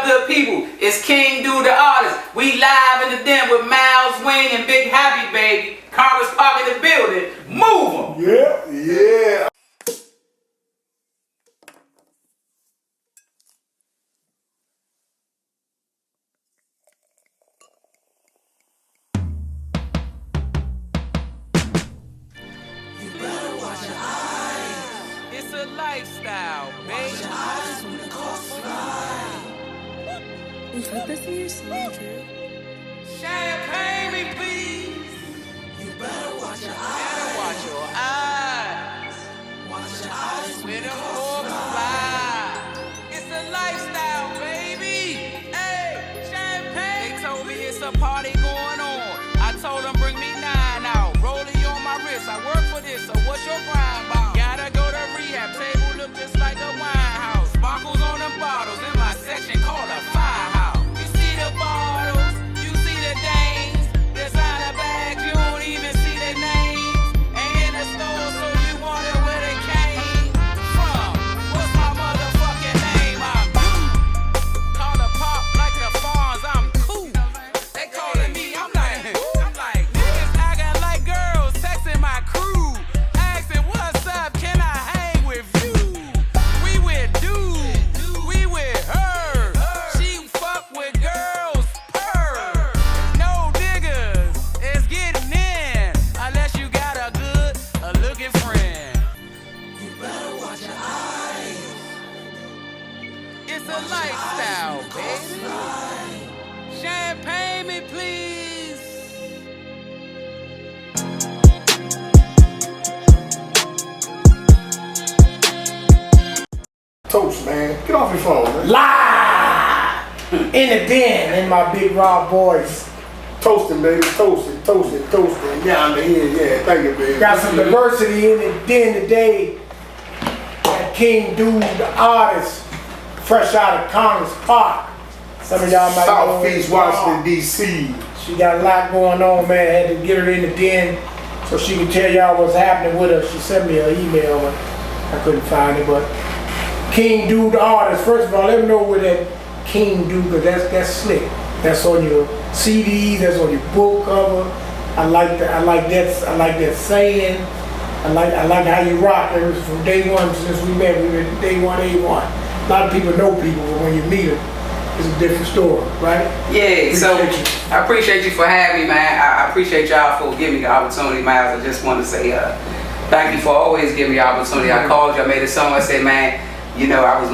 up, good people? It's Kingdudem the artist. We live in the den with Miles Wing and Big Happy Baby. Congress Park in the building. Move them. Yeah. It's a lifestyle, baby. Watch your eyes when the coast fly. You put this in your song, Drew? Champagne me, please. You better watch your eyes. Better watch your eyes. Watch your eyes When the coast fly. It's a lifestyle, baby. Hey, champagne. They told me it's a party going on. I told them bring me 9 out. Rollie on my wrist. I work for this, so what's your grind about? Gotta go to rehab. Table look just like a wine house. Sparkles on them bottles in my section called a firehouse. You see the bottles, you see the dames. Designer bags, you don't even see their names. Ain't in the store, so you wonder where they came from. What's my motherfucking name? I'm Dude. Call the pop like the Fonz, I'm cool. They calling me, I'm like niggas acting like girls, texting my crew, asking what's up, can I hang with you? We with dude, we with her. She fuck with girls, her. No diggers, it's getting in, unless you got a looking friend. You better watch your eyes. It's a lifestyle, baby. Champagne me, please. Toast, man. Get off your phone, man. Live in the den in my Big Rob boys. Toasting, baby. Toasting. Yeah, I'm here. Yeah, thank you, baby. Got some diversity in the den today. Got Kingdudem the artist, fresh out of Congress Park. Some of y'all might know Southeast her. Washington, D.C. She got a lot going on, man. Had to get her in the den so she can tell y'all what's happening with her. She sent me an email, but I couldn't find it. But Kingdudem the artist. First of all, let me know where that Kingdudem, because that's slick. That's on your CDs. That's on your book cover. I like that saying. I like how you rock. It was from day one since we met. We were day one, A1. A lot of people know people, but when you meet them, it's a different story, right? Yeah, so Appreciate you. I appreciate you for having me, man. I appreciate y'all for giving me the opportunity, Miles. I just want to say thank you for always giving me the opportunity. I called you, I made a song, I said, man, you know, I was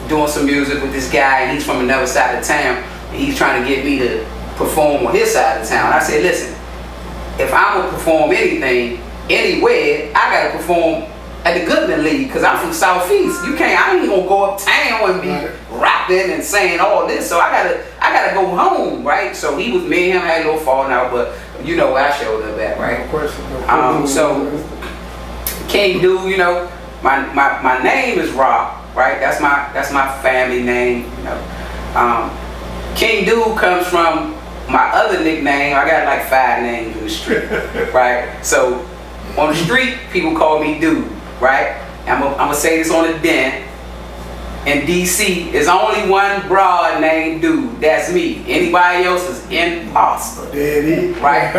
doing some music with this guy, and he's from another side of town, and he's trying to get me to perform on his side of town. I said, listen, if I'm going to perform anything, anywhere, I got to perform at the Goodman League, because I'm from Southeast. I ain't gonna go uptown and be rapping and saying all this, so I gotta go home, right? So me and him had a little falling out, but you know where I showed up at, right? Of course, no. So Kingdudem, you know, my name is Rob, right? That's my family name, you know. Kingdudem comes from my other nickname. I got like 5 names in the street, right? So on the street, people call me Dude. Right? I'm gonna say this on the den. In DC, there's only one broad named Dude. That's me. Anybody else is imposter. Daddy. Right?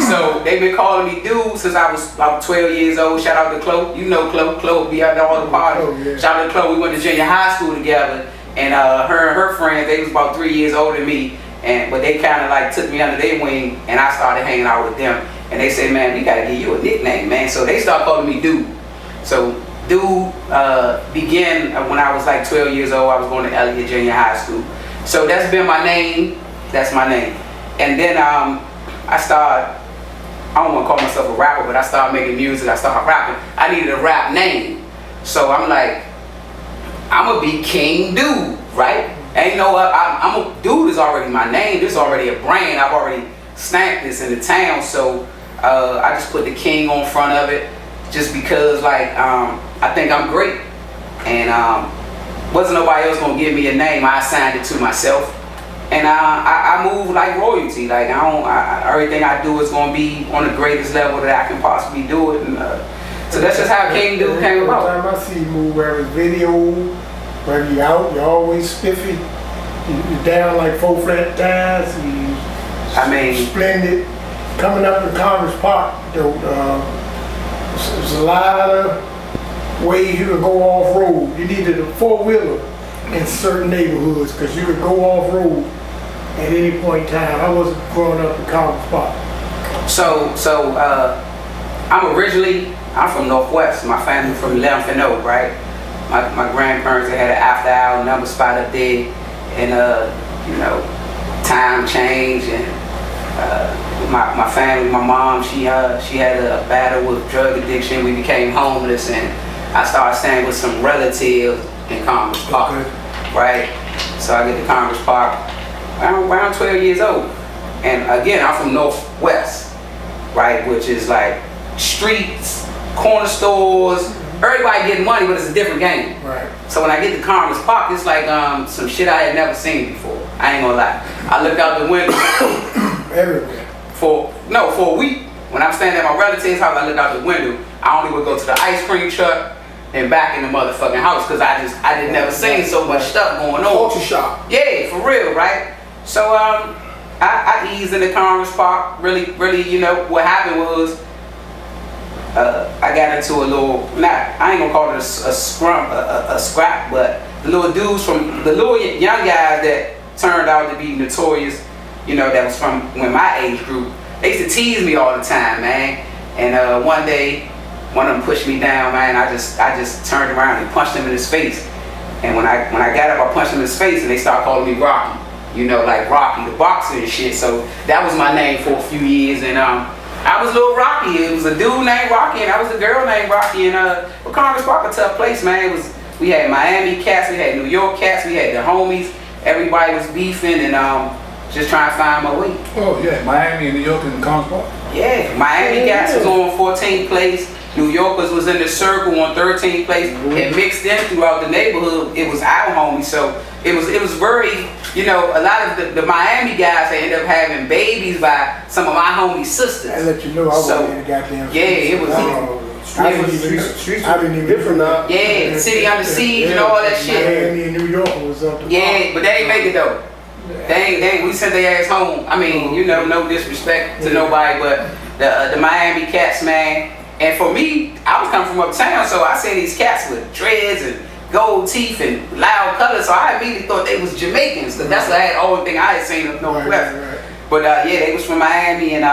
So they've been calling me Dude since I was about 12 years old. Shout out to Chloe. You know Chloe. Chloe be out there all the parties. Oh, yeah. Shout out to Chloe. We went to junior high school together, and her and her friends, they was about 3 years older than me. But they kind of like took me under their wing, and I started hanging out with them. And they said, man, we gotta give you a nickname, man. So they started calling me Dude. So Dude began when I was like 12 years old. I was going to Elliott Junior High School. So that's been my name. That's my name. And then I started, I don't want to call myself a rapper, but I started making music. I started rapping. I needed a rap name. So I'm like, I'm going to be Kingdudem, right? Ain't no, Dude is already my name. This is already a brand. I've already stamped this in the town. So I just put the King on front of it. Just because, like, I think I'm great, and wasn't nobody else gonna give me a name. I assigned it to myself, and I move like royalty. Like everything I do is gonna be on the greatest level that I can possibly do it. And so that's just how Kingdudem came about. Every time I see you move, every video, wherever you out, you're always spiffy. You're down like 4 flat tires. I mean, Splendid. Coming up in Congress Park, though, there's a lot of ways you can go off road. You needed a 4-wheeler in certain neighborhoods because you could go off road at any point in time. I wasn't growing up in Congress Park. I'm from Northwest. My family from Lemon Oak, right? My grandparents, they had an after hour number spot up there, and time change, and my family, my mom, she had a battle with drug addiction. We became homeless, and I started staying with some relatives in Congress Park, right? So I get to Congress Park around 12 years old, and again, I'm from Northwest, right, which is like streets, corner stores. Everybody getting money, but it's a different game. Right. So when I get to Congress Park, it's like some shit I had never seen before. I ain't gonna lie. I looked out the window Everywhere. for a week. When I'm standing at my relative's house, I look out the window. I only would go to the ice cream truck and back in the motherfucking house because I didn't never seen so much stuff going on. Culture shock. Yeah, for real, right? So I eased into Congress Park. Really, what happened was I got into a little, I ain't gonna call it a scrap, but the little dudes from the little young guys that turned out to be notorious, that was from when my age group. They used to tease me all the time, man. And one day, one of them pushed me down, man. I just turned around and punched him in his face. And when I got up, I punched him in his face, and they started calling me Rocky. Like Rocky, the boxer and shit. So that was my name for a few years, and I was Little Rocky. It was a dude named Rocky, and I was a girl named Rocky. And but Congress Park, a tough place, man. We had Miami cats, we had New York cats, we had the homies. Everybody was beefing and just trying to find my way. Oh yeah, Miami and New York and Congress Park. Yeah, Miami cats was on 14th place. New Yorkers was in the circle on 13th place. It mixed in throughout the neighborhood. It was our homies, so it was very, a lot of the Miami guys they ended up having babies by some of my homies' sisters. I let you know I was in the goddamn yeah, it was. I didn't even different now. Yeah, City Under Siege and all that shit. Miami and New York was up to Yeah, but they ain't make it though. They ain't, we sent their ass home. I mean, no disrespect to nobody, but the Miami cats, man. And for me, I was coming from uptown, so I seen these cats with dreads and gold teeth and loud colors, so I immediately thought they was Jamaicans, because that's the only thing I had seen of Northwest. Right. But yeah, they was from Miami, and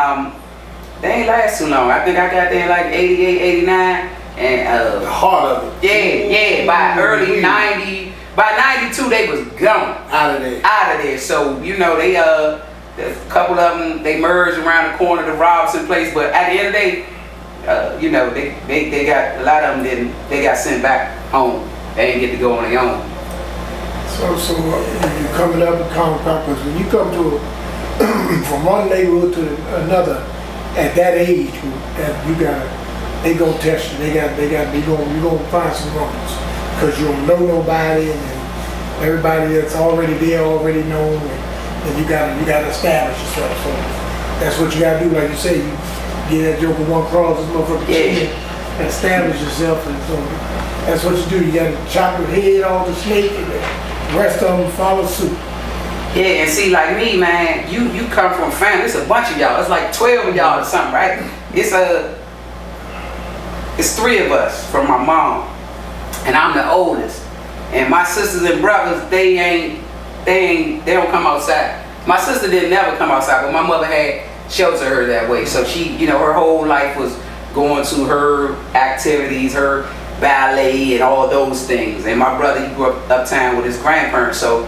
they ain't last too long. I think I got there in like 88, 89, and The heart of it. yeah, by early 90, by 92 they was gone. Out of there. Out of there. So, they a couple of them, they merged around the corner to Robinson Place, but at the end of the day, they got, a lot of them they got sent back home. They didn't get to go on their own. So you're coming up in Congress Park, because when you come to from one neighborhood to another at that age group, they gonna test you. You gonna find some wrongs because you don't know nobody, and then everybody that's already there already known, and you gotta establish yourself. So that's what you gotta do. Like you say, you get that joker one cross this motherfucker chin and establish yourself, and so that's what you do. You gotta chop your head off the snake, and the rest of them follow suit. Yeah, and see, like me, man, you come from family. It's a bunch of y'all. It's like 12 of y'all or something, right? It's 3 of us from my mom, and I'm the oldest. And my sisters and brothers, they don't come outside. My sister didn't never come outside, but my mother had sheltered her that way. So she, her whole life was going to her activities, her ballet and all those things. And my brother, he grew up uptown with his grandparents. So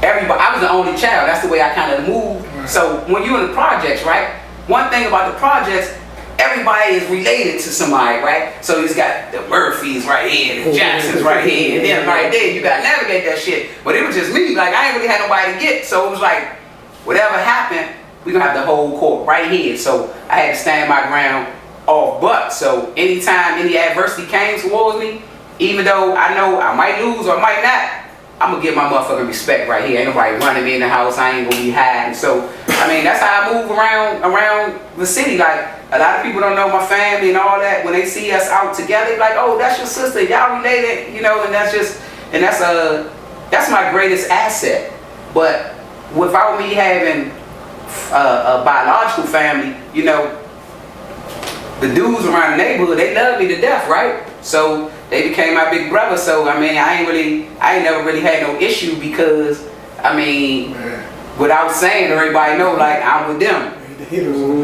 I was the only child. That's the way I kind of moved. Right. So when you're in the projects, right? One thing about the projects, everybody is related to somebody, right? So he's got the Murphys right here, the Jacksons right here, and then right there, you gotta navigate that shit. But it was just me, like I ain't really had nobody to get. So it was like, whatever happened, we gonna have the whole court right here. So I had to stand my ground off buck. So anytime any adversity came towards me, even though I know I might lose or I might not, I'm gonna give my motherfucking respect right here. Ain't nobody running me in the house. I ain't gonna be hiding. So, I mean, that's how I move around the city. Like, a lot of people don't know my family and all that. When they see us out together, they like, oh, that's your sister. Y'all related, and that's my greatest asset. But without me having a biological family, you know, the dudes around the neighborhood, they love me to death, right? So they became my big brother. So I mean, I ain't never really had no issue because, I mean, without saying, everybody know, like, I'm with them.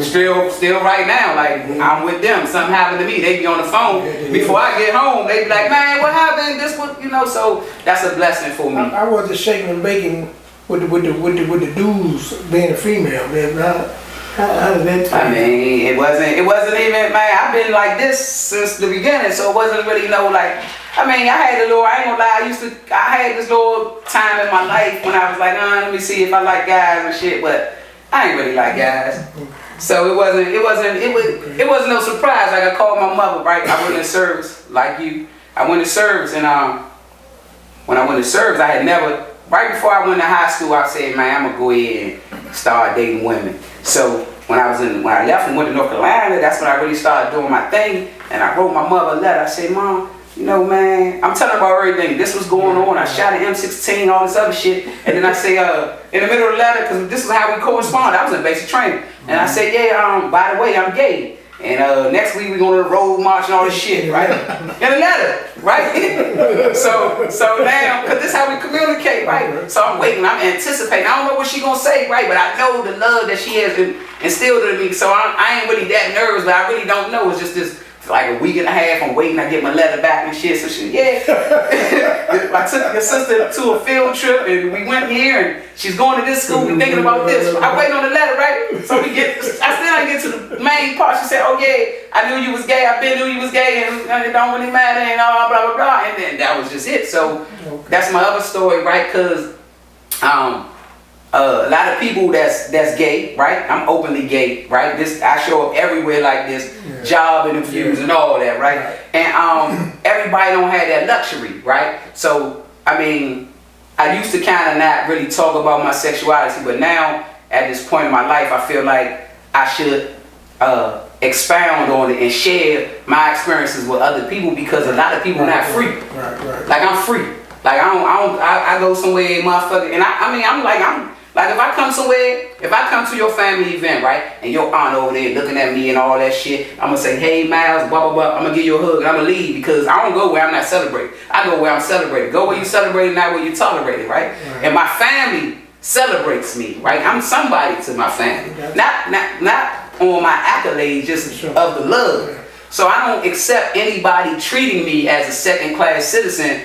Still right now, like, I'm with them. Something happened to me, they be on the phone. Before I get home, they be like, man, what happened? This what, you know, so that's a blessing for me. I wasn't shaking and baking with the dudes being a female, man. How did that I mean, it wasn't even, man, I've been like this since the beginning, so it wasn't really no, like, I mean, I had a little, I ain't gonna lie, I had this little time in my life when I was like, let me see if I like guys and shit, but I ain't really like guys. So it wasn't no surprise. Like, I called my mother, right? I went in service, like you. I went in service, and when I went in service, I had never, right before I went to high school, I said, man, I'm gonna go ahead and start dating women. So when I left and went to North Carolina, that's when I really started doing my thing. And I wrote my mother a letter. I said, Mom, you know, man, I'm telling her about everything. This was going on. I shot an M16, all this other shit. And then I say, in the middle of the letter, because this is how we correspond. I was in basic training. And I said, yeah, by the way, I'm gay. And next week we're going to road march and all this shit, right? In a letter, right? so now, because this is how we communicate, right? So I'm waiting, I'm anticipating. I don't know what she's going to say, right? But I know the love that she has instilled in me. So I ain't really that nervous, but I really don't know. It's just this, like a week and a half, I'm waiting, I get my letter back and shit, so she, yeah. I took your sister to a field trip and we went here and she's going to this school, we thinking about this. I waiting on the letter, right? So I still didn't get to the main part. She said, oh yeah, I knew you was gay, I been knew you was gay, and it don't really matter, and all blah, blah, blah. And then that was just it. So that's my other story, right? Cause a lot of people that's gay, right? I'm openly gay, right? I show up everywhere like this, job interviews and all that, right? And everybody don't have that luxury, right? So I mean, I used to kind of not really talk about my sexuality, but now at this point in my life, I feel like I should expound on it and share my experiences with other people, because a lot of people not free. Like, I'm free. Like, I go somewhere, motherfucker, and I'm like, if I come somewhere, if I come to your family event, right, and your aunt over there looking at me and all that shit, I'm gonna say, hey, Miles, blah, blah, blah, I'm gonna give you a hug and I'm gonna leave, because I don't go where I'm not celebrated. I go where I'm celebrated. Go where you celebrated, not where you tolerated, right? And my family celebrates me, right? I'm somebody to my family. Not on my accolades, just of the love. So I don't accept anybody treating me as a second-class citizen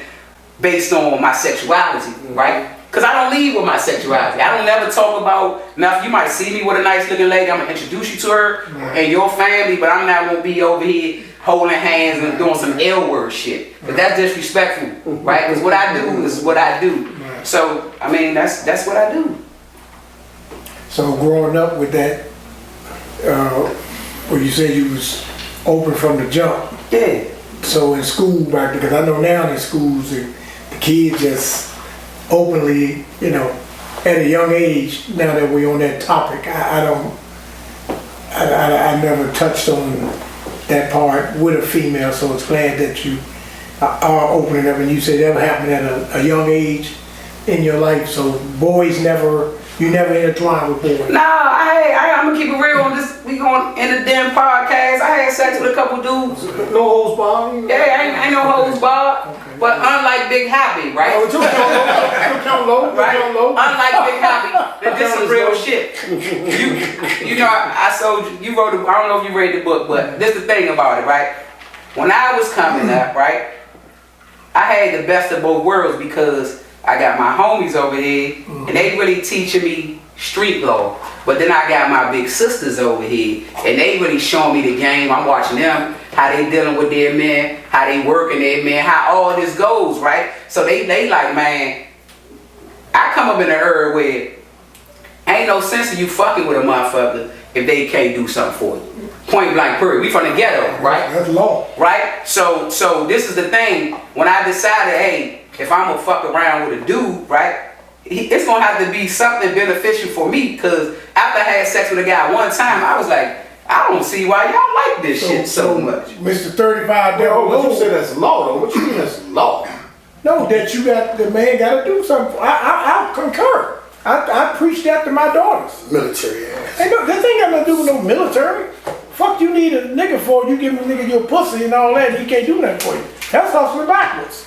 based on my sexuality, right? Because I don't lead with my sexuality. I don't never talk about, now you might see me with a nice looking lady, I'm going to introduce you to her and your family, but I'm not going to be over here holding hands and doing some L-word shit. But that's disrespectful, right? Because what I do is what I do. So, I mean, that's what I do. So growing up with that, where you said you was open from the jump. Yeah. So in school back then, because I know now in schools, the kids just openly, you know, at a young age, now that we're on that topic, I never touched on that part with a female, so it's glad that you are opening up, and you say that happened at a young age in your life, so boys you never intertwined with boys. Nah, I'm gonna keep it real on this. We going in the damn podcast. I had sex with a couple dudes. No holds barred? Yeah, ain't no holds barred. Okay. But unlike Big Happy, right? Oh, you count low. Right? Unlike Big Happy, this is real shit. You know, I told you wrote. I don't know if you read the book, but this is the thing about it, right? When I was coming up, right, I had the best of both worlds, because I got my homies over here, and they really teaching me street law. But then I got my big sisters over here, and they really showing me the game. I'm watching them, how they dealing with their men, how they working their men, how all this goes, right? So they like, man, I come up in an era where ain't no sense of you fucking with a motherfucker if they can't do something for you. Point blank period. We from the ghetto, right? That's law. Right? So this is the thing. When I decided, hey, if I'm gonna fuck around with a dude, right, it's gonna have to be something beneficial for me, because after I had sex with a guy one time, I was like, I don't see why y'all like this shit so much. Mr. 35 But you said that's law, though. What you mean that's law? No, that the man gotta do something. I concur. I preach that to my daughters. Military ass. Ain't no, this ain't got nothing to do with no military. Fuck you need a nigga for, you give a nigga your pussy and all that, and he can't do nothing for you. That's hustling backwards.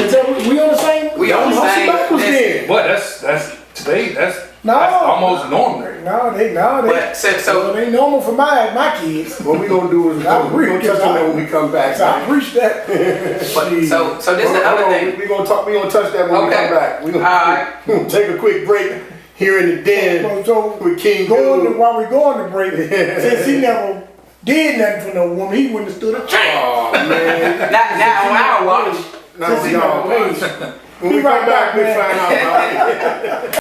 Is that, we on the same? We on the hustling same- backwards then. But that's today. That's No. almost normal. No, they. But so It ain't normal for my kids. What we gonna do is we gonna touch on that when we come back. So I preach that. so this is the other thing. We gonna touch that when we Okay. come back. We All right. gonna take a quick break here in the den So with King going to, Dude. while we going to break, since he never did nothing for no woman, he wouldn't have stood a chance. Oh man. Now on our watch. Now we Since he never all paid. when we Be right come back, back, we man. find out about it.